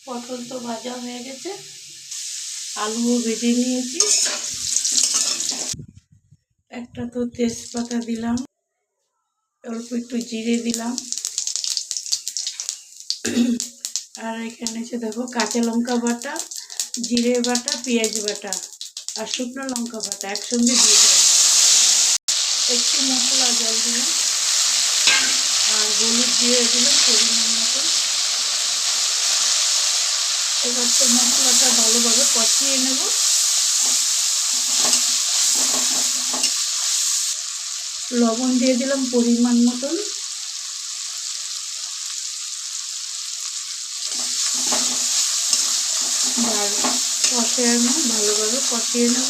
পটল তো ভাজা হয়ে গেছে, আলুও ভেজে নিয়েছি। একটা তো তেজপাতা দিলাম, অল্প একটু জিরে দিলাম, আর এখানে এসে দেখো কাঁচা লঙ্কা বাটা, জিরে বাটা, পেঁয়াজ বাটা আর শুকনো লঙ্কা বাটা একসঙ্গে দিয়ে দিলাম। একটু মশলা জল দিলাম আর হলুদ দিয়ে দিলাম পরিমাণ মতন। এবার তো মশলাটা ভালোভাবে কষিয়ে নেব। লবণ দিয়ে দিলাম পরিমাণ মতন। আর ভালোভাবে কষিয়ে নেব,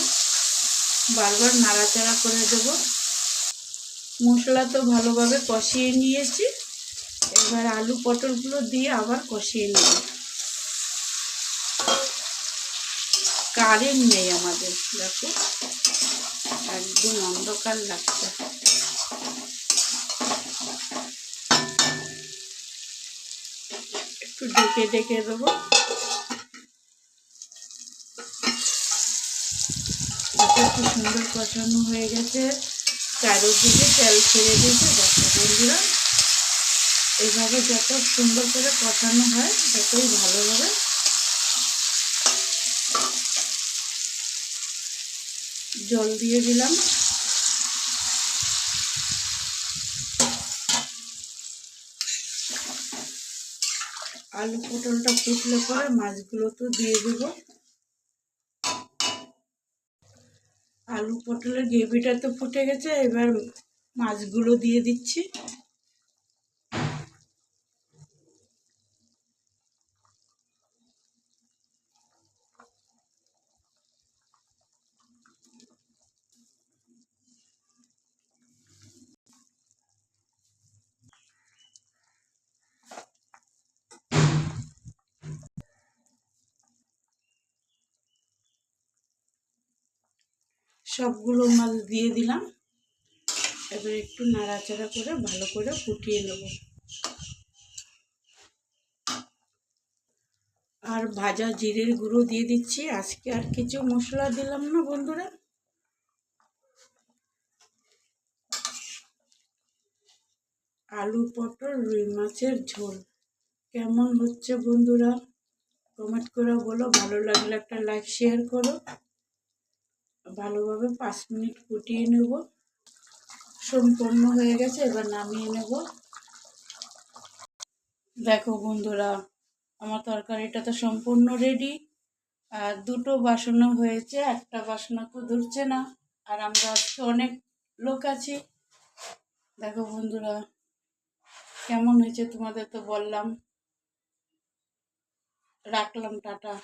বারবার নাড়াচাড়া করে দেব। মশলা তো ভালোভাবে কষিয়ে নিয়েছি, এবার আলু পটলগুলো দিয়ে আবার কষিয়ে নেব। কারেন্ট নেই আমাদের, দেখো একদম অন্ধকার লাগছে। একটু ঢেকে ঢেকে দেবো। কি সুন্দর কষানো হয়ে গেছে, চারিদিকে তেল ছেড়ে দিয়েছে। দেখো বন্ধুরা, এইভাবে যত সুন্দর করে কষানো হয় ততই ভালো হবে। জল দিয়ে দিলাম। আলু পটলটা ফুটলে পরে মাছগুলো তো দিয়ে দেব। আলু পটলের গ্রেভিটা তো ফুটে গেছে, এবার মাছগুলো দিয়ে দিচ্ছি। সবগুলো মাছ দিয়ে দিলাম। এবার একটু নাড়াচাড়া করে ভালো করে ফুটিয়ে নেব। আর ভাজা জিরের গুঁড়ো দিয়ে দিচ্ছি। আজকে আর কিছু মশলা দিলাম না বন্ধুরা। আলু পটল রুই মাছের ঝোল কেমন হচ্ছে বন্ধুরা, কমেন্ট করে বলো। ভালো লাগলে একটা লাইক শেয়ার করো। ভালোভাবে 5 মিনিট ফুটিয়ে নেব। সম্পূর্ণ হয়ে গেছে, এবার নামিয়ে নেব। দেখো বন্ধুরা, আমার তরকারিটা তো সম্পূর্ণ রেডি। আর দুটো বাসনও হয়েছে, একটা বাসনও তো ধরছে না। আর আমরা আজকে অনেক লোক আছি। দেখো বন্ধুরা, কেমন হয়েছে তোমাদের তো বললাম। রাখলাম, টাটা।